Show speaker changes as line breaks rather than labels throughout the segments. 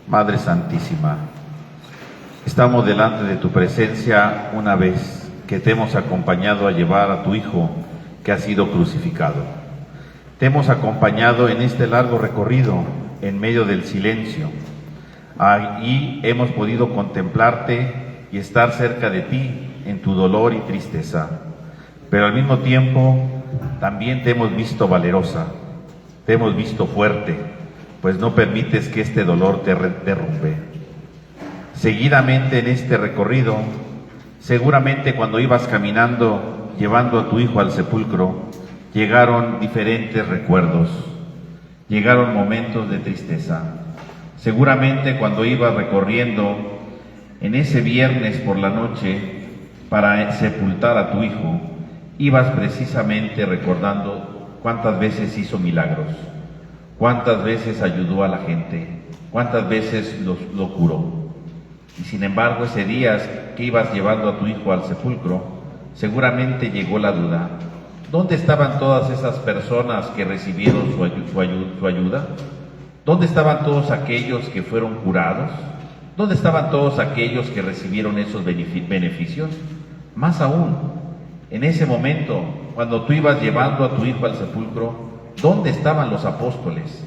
Madre Santísima, estamos delante de tu presencia una vez que te hemos acompañado a llevar a tu Hijo que ha sido crucificado. Te hemos acompañado en este largo recorrido en medio del silencio. Ahí hemos podido contemplarte y estar cerca de ti en tu dolor y tristeza. Pero al mismo tiempo también te hemos visto valerosa, te hemos visto fuerte, pues no permites que este dolor te derrumbe. Seguidamente en este recorrido, seguramente cuando ibas caminando llevando a tu hijo al sepulcro, llegaron diferentes recuerdos, llegaron momentos de tristeza. Seguramente cuando ibas recorriendo en ese viernes por la noche para sepultar a tu hijo, ibas precisamente recordando cuántas veces hizo milagros, cuántas veces ayudó a la gente, cuántas veces lo curó. Y sin embargo, ese día que ibas llevando a tu hijo al sepulcro, seguramente llegó la duda: ¿dónde estaban todas esas personas que recibieron su ayuda? ¿Dónde estaban todos aquellos que fueron curados? ¿Dónde estaban todos aquellos que recibieron esos beneficios? Más aún, en ese momento, cuando tú ibas llevando a tu hijo al sepulcro, ¿dónde estaban los apóstoles?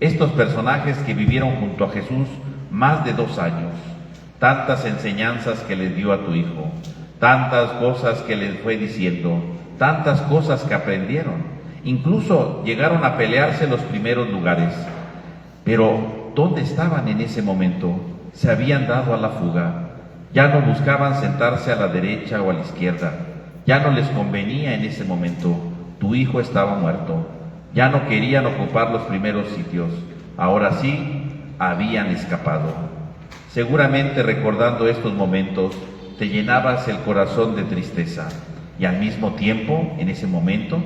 Estos personajes que vivieron junto a Jesús más de 2 años, tantas enseñanzas que les dio a tu hijo, tantas cosas que les fue diciendo, tantas cosas que aprendieron, incluso llegaron a pelearse los primeros lugares. Pero ¿dónde estaban en ese momento? Se habían dado a la fuga, ya no buscaban sentarse a la derecha o a la izquierda, ya no les convenía en ese momento, tu hijo estaba muerto, ya no querían ocupar los primeros sitios, ahora sí habían escapado. Seguramente recordando estos momentos te llenabas el corazón de tristeza y al mismo tiempo, en ese momento,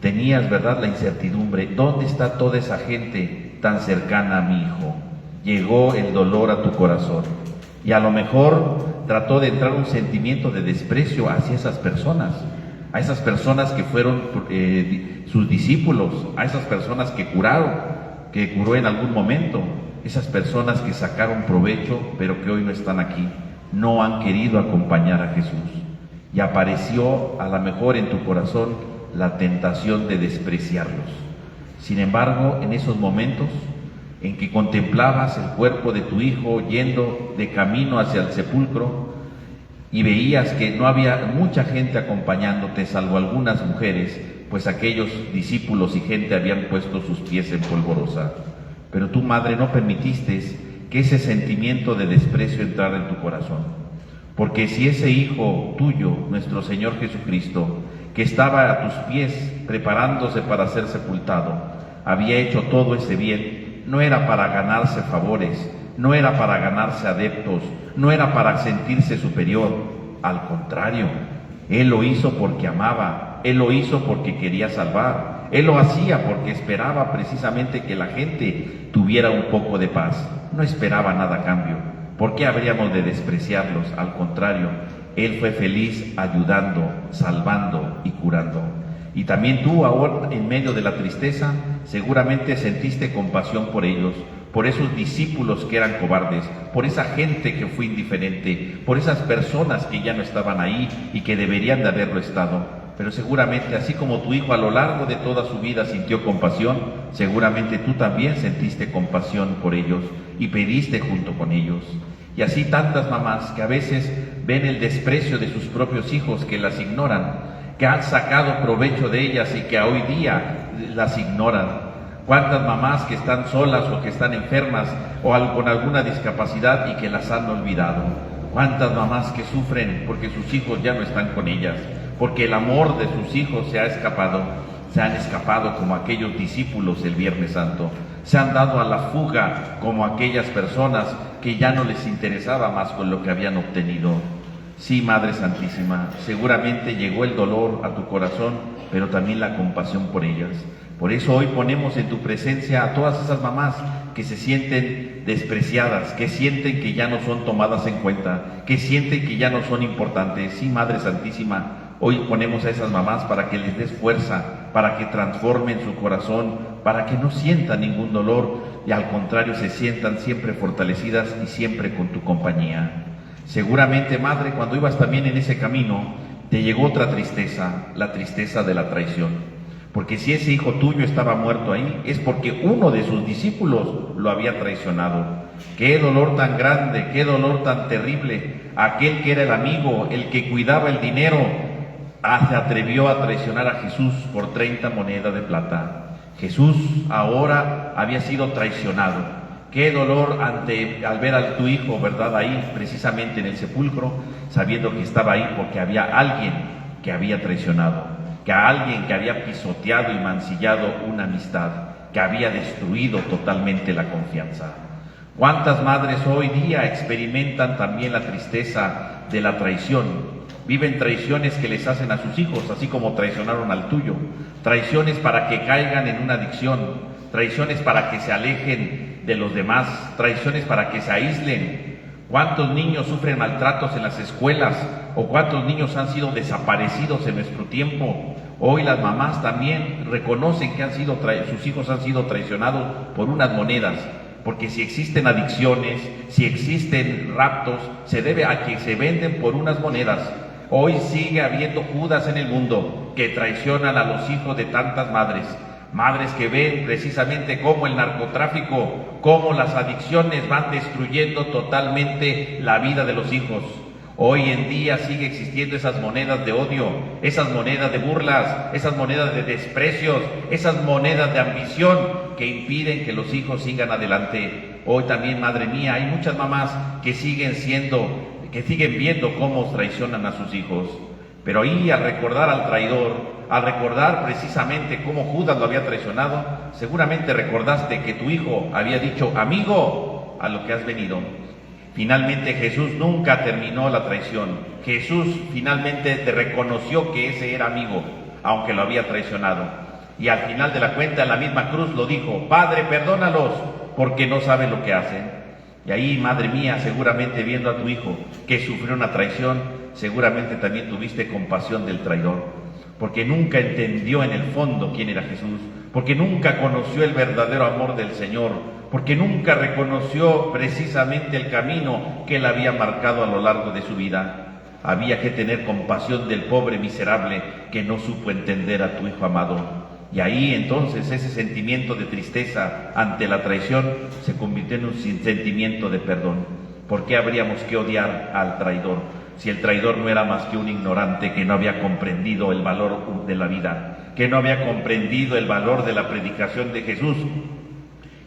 tenías, ¿verdad?, la incertidumbre: ¿dónde está toda esa gente tan cercana a mi hijo? Llegó el dolor a tu corazón y a lo mejor trató de entrar un sentimiento de desprecio hacia esas personas, a esas personas que fueron sus discípulos, a esas personas que curó en algún momento, esas personas que sacaron provecho pero que hoy no están aquí, no han querido acompañar a Jesús. Y apareció a lo mejor en tu corazón la tentación de despreciarlos. Sin embargo, en esos momentos en que contemplabas el cuerpo de tu hijo yendo de camino hacia el sepulcro y veías que no había mucha gente acompañándote, salvo algunas mujeres, pues aquellos discípulos y gente habían puesto sus pies en polvorosa. Pero tú, madre, no permitiste que ese sentimiento de desprecio entrara en tu corazón. Porque si ese hijo tuyo, nuestro Señor Jesucristo, que estaba a tus pies preparándose para ser sepultado, había hecho todo ese bien, no era para ganarse favores, no era para ganarse adeptos, no era para sentirse superior. Al contrario, Él lo hizo porque amaba, Él lo hizo porque quería salvar, Él lo hacía porque esperaba precisamente que la gente tuviera un poco de paz, no esperaba nada a cambio. ¿Por qué habríamos de despreciarlos? Al contrario, Él fue feliz ayudando, salvando y curando. Y también tú ahora, en medio de la tristeza, seguramente sentiste compasión por ellos, por esos discípulos que eran cobardes, por esa gente que fue indiferente, por esas personas que ya no estaban ahí y que deberían de haberlo estado. Pero seguramente, así como tu hijo a lo largo de toda su vida sintió compasión, seguramente tú también sentiste compasión por ellos y pediste junto con ellos. Y así tantas mamás que a veces ven el desprecio de sus propios hijos, que las ignoran, que han sacado provecho de ellas y que hoy día las ignoran. ¿Cuántas mamás que están solas o que están enfermas o con alguna discapacidad y que las han olvidado? ¿Cuántas mamás que sufren porque sus hijos ya no están con ellas? Porque el amor de sus hijos se han escapado como aquellos discípulos el Viernes Santo, se han dado a la fuga como aquellas personas que ya no les interesaba más con lo que habían obtenido. Sí, Madre Santísima, seguramente llegó el dolor a tu corazón, pero también la compasión por ellas. Por eso hoy ponemos en tu presencia a todas esas mamás que se sienten despreciadas, que sienten que ya no son tomadas en cuenta, que sienten que ya no son importantes. Sí, Madre Santísima, Hoy ponemos a esas mamás para que les des fuerza, para que transformen su corazón, para que no sientan ningún dolor y al contrario se sientan siempre fortalecidas y siempre con tu compañía. Seguramente, madre, cuando ibas también en ese camino, te llegó otra tristeza, la tristeza de la traición. Porque si ese hijo tuyo estaba muerto ahí, es porque uno de sus discípulos lo había traicionado. Qué dolor tan grande, qué dolor tan terrible. Aquel que era el amigo, el que cuidaba el dinero, se atrevió a traicionar a Jesús por 30 monedas de plata. Jesús ahora había sido traicionado. Qué dolor al ver a tu hijo, ¿verdad? Ahí precisamente en el sepulcro, sabiendo que estaba ahí porque había alguien que había traicionado, que a alguien que había pisoteado y mancillado una amistad, que había destruido totalmente la confianza. ¿Cuántas madres hoy día experimentan también la tristeza de la traición? Viven traiciones que les hacen a sus hijos, así como traicionaron al tuyo. Traiciones para que caigan en una adicción, traiciones para que se alejen de los demás, traiciones para que se aíslen. ¿Cuántos niños sufren maltratos en las escuelas? ¿O cuántos niños han sido desaparecidos en nuestro tiempo? Hoy las mamás también reconocen que sus hijos han sido traicionados por unas monedas. Porque si existen adicciones, si existen raptos, se debe a que se venden por unas monedas. Hoy sigue habiendo Judas en el mundo que traicionan a los hijos de tantas madres. Madres que ven precisamente cómo el narcotráfico, cómo las adicciones van destruyendo totalmente la vida de los hijos. Hoy en día sigue existiendo esas monedas de odio, esas monedas de burlas, esas monedas de desprecios, esas monedas de ambición que impiden que los hijos sigan adelante. Hoy también, madre mía, hay muchas mamás que siguen viendo cómo traicionan a sus hijos. Pero ahí, al recordar al traidor, al recordar precisamente cómo Judas lo había traicionado, seguramente recordaste que tu hijo había dicho: amigo, a lo que has venido. Finalmente Jesús nunca terminó la traición. Jesús finalmente te reconoció que ese era amigo, aunque lo había traicionado. Y al final de la cuenta, en la misma cruz lo dijo: Padre, perdónalos, porque no saben lo que hacen. Y ahí, madre mía, seguramente viendo a tu hijo que sufrió una traición, seguramente también tuviste compasión del traidor, porque nunca entendió en el fondo quién era Jesús, porque nunca conoció el verdadero amor del Señor, porque nunca reconoció precisamente el camino que él había marcado a lo largo de su vida. Había que tener compasión del pobre miserable que no supo entender a tu hijo amado. Y ahí entonces ese sentimiento de tristeza ante la traición se convirtió en un sentimiento de perdón. ¿Por qué habríamos que odiar al traidor? Si el traidor no era más que un ignorante que no había comprendido el valor de la vida, que no había comprendido el valor de la predicación de Jesús,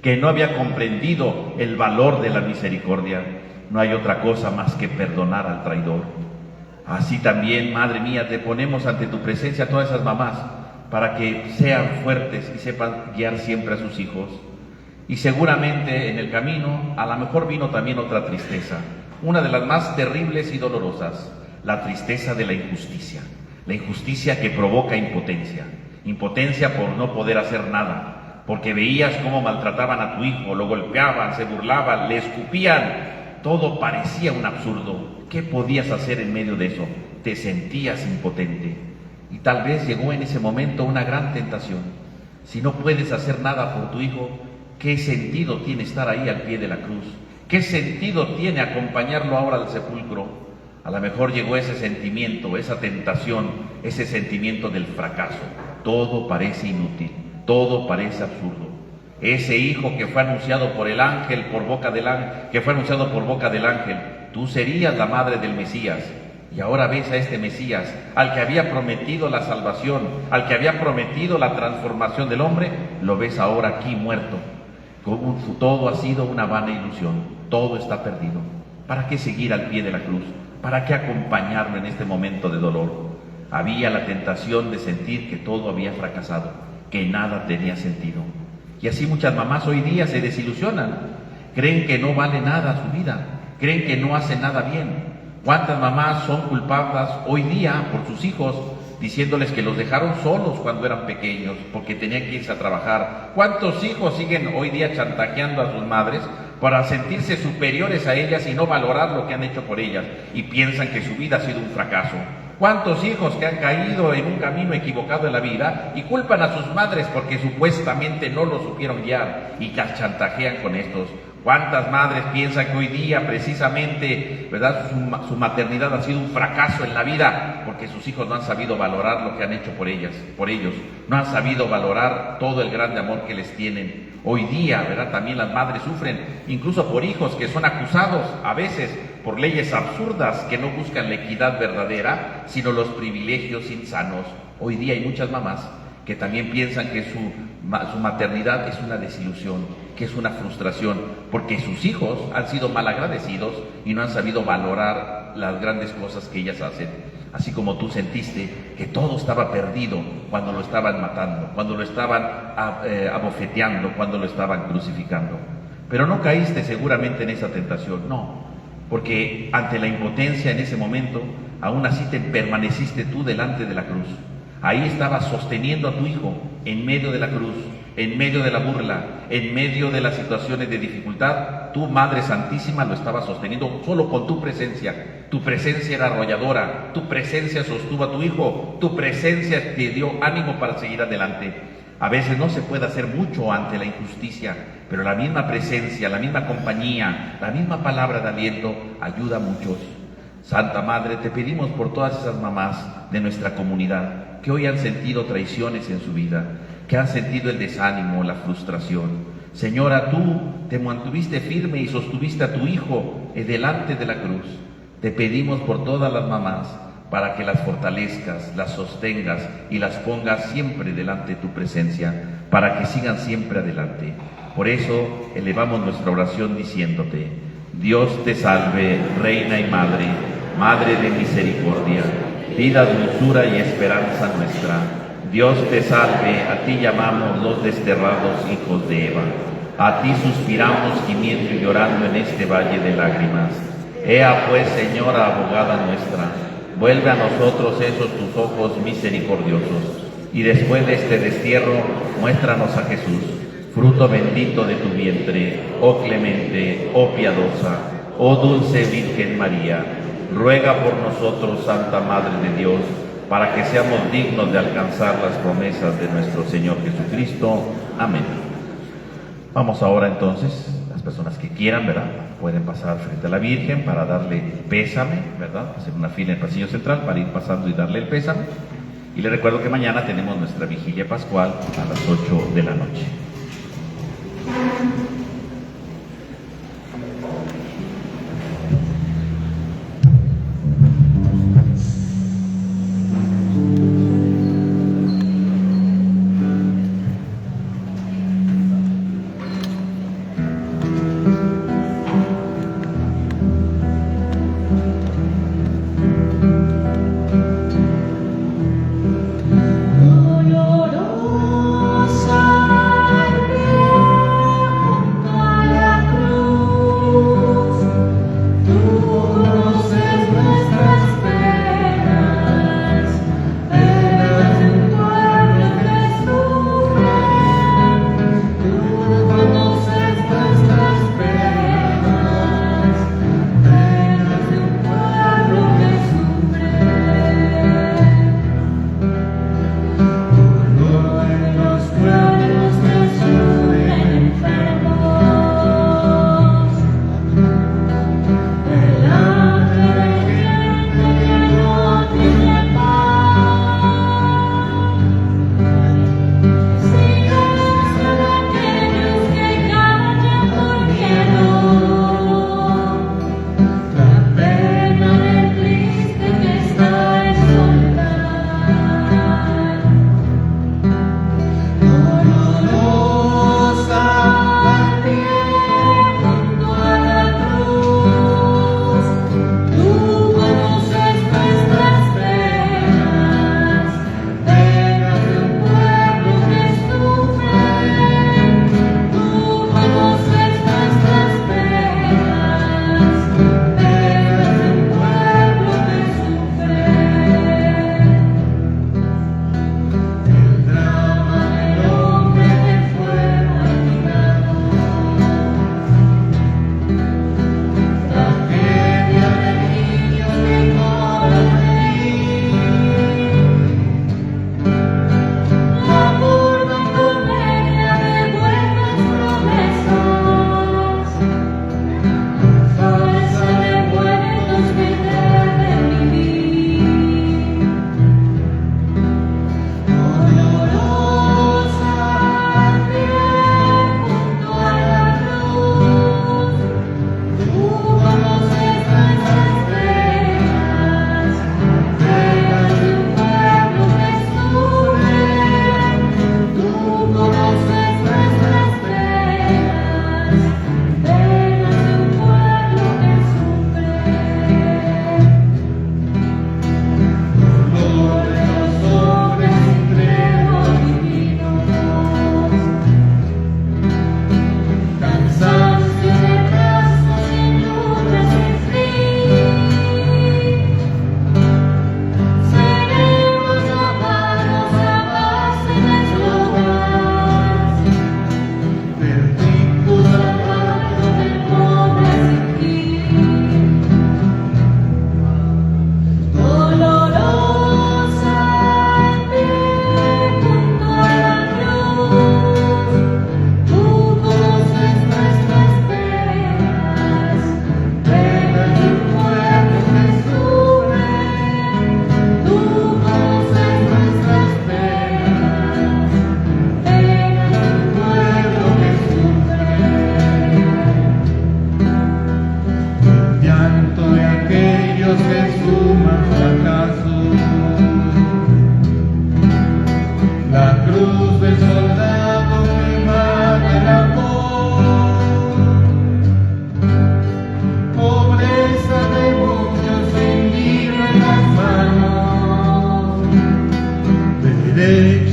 que no había comprendido el valor de la misericordia. No hay otra cosa más que perdonar al traidor. Así también, madre mía, te ponemos ante tu presencia a todas esas mamás para que sean fuertes y sepan guiar siempre a sus hijos. Y seguramente en el camino a lo mejor vino también otra tristeza, una de las más terribles y dolorosas, la tristeza de la injusticia que provoca impotencia, impotencia por no poder hacer nada, porque veías cómo maltrataban a tu hijo, lo golpeaban, se burlaban, le escupían, todo parecía un absurdo. ¿Qué podías hacer en medio de eso? Te sentías impotente. Y tal vez llegó en ese momento una gran tentación. Si no puedes hacer nada por tu hijo, ¿qué sentido tiene estar ahí al pie de la cruz? ¿Qué sentido tiene acompañarlo ahora al sepulcro? A lo mejor llegó ese sentimiento, esa tentación, ese sentimiento del fracaso. Todo parece inútil. Todo parece absurdo. Ese hijo que fue anunciado por el ángel, por boca del ángel, tú serías la madre del Mesías. Y ahora ves a este Mesías, al que había prometido la salvación, al que había prometido la transformación del hombre, lo ves ahora aquí muerto. Todo ha sido una vana ilusión, todo está perdido. ¿Para qué seguir al pie de la cruz? ¿Para qué acompañarlo en este momento de dolor? Había la tentación de sentir que todo había fracasado, que nada tenía sentido. Y así muchas mamás hoy día se desilusionan, creen que no vale nada su vida, creen que no hacen nada bien. ¿Cuántas mamás son culpadas hoy día por sus hijos, diciéndoles que los dejaron solos cuando eran pequeños porque tenían que irse a trabajar? ¿Cuántos hijos siguen hoy día chantajeando a sus madres para sentirse superiores a ellas y no valorar lo que han hecho por ellas? Y piensan que su vida ha sido un fracaso. ¿Cuántos hijos que han caído en un camino equivocado en la vida y culpan a sus madres porque supuestamente no los supieron guiar y chantajean con estos? ¿Cuántas madres piensan que hoy día precisamente, ¿verdad?, su maternidad ha sido un fracaso en la vida porque sus hijos no han sabido valorar lo que han hecho por ellos, no han sabido valorar todo el grande amor que les tienen? Hoy día, ¿verdad?, también las madres sufren, incluso por hijos que son acusados a veces por leyes absurdas que no buscan la equidad verdadera, sino los privilegios insanos. Hoy día hay muchas mamás que también piensan que su maternidad es una desilusión, que es una frustración, porque sus hijos han sido malagradecidos y no han sabido valorar las grandes cosas que ellas hacen. Así como tú sentiste que todo estaba perdido cuando lo estaban matando, cuando lo estaban abofeteando, cuando lo estaban crucificando. Pero no caíste seguramente en esa tentación, no, porque ante la impotencia en ese momento, aún así te permaneciste tú delante de la cruz. Ahí estabas sosteniendo a tu hijo en medio de la cruz, en medio de la burla, en medio de las situaciones de dificultad. Tu Madre Santísima lo estaba sosteniendo solo con tu presencia. Tu presencia era arrolladora, tu presencia sostuvo a tu hijo, tu presencia te dio ánimo para seguir adelante. A veces no se puede hacer mucho ante la injusticia, pero la misma presencia, la misma compañía, la misma palabra de aliento ayuda a muchos. Santa Madre, te pedimos por todas esas mamás de nuestra comunidad que hoy han sentido traiciones en su vida, que han sentido el desánimo, la frustración. Señora, tú te mantuviste firme y sostuviste a tu hijo delante de la cruz. Te pedimos por todas las mamás para que las fortalezcas, las sostengas y las pongas siempre delante de tu presencia, para que sigan siempre adelante. Por eso elevamos nuestra oración diciéndote: Dios te salve, Reina y Madre, Madre de misericordia, vida, dulzura y esperanza nuestra. Dios te salve, a ti llamamos los desterrados hijos de Eva. A ti suspiramos gimiendo y llorando en este valle de lágrimas. Ea pues, Señora abogada nuestra, vuelve a nosotros esos tus ojos misericordiosos, y después de este destierro, muéstranos a Jesús, fruto bendito de tu vientre, oh clemente, oh piadosa, oh dulce Virgen María. Ruega por nosotros, Santa Madre de Dios, para que seamos dignos de alcanzar las promesas de nuestro Señor Jesucristo. Amén. Vamos ahora entonces, las personas que quieran, ¿verdad?, pueden pasar frente a la Virgen para darle el pésame, ¿verdad?, hacer una fila en el pasillo central para ir pasando y darle el pésame. Y les recuerdo que mañana tenemos nuestra vigilia pascual a las 8 de la noche.
Dolorosa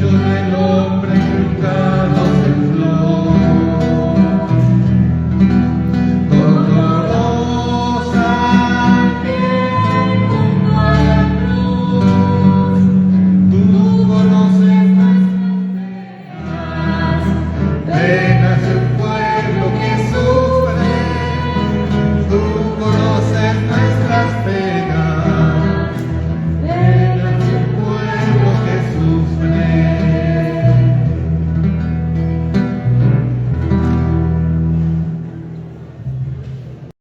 Yo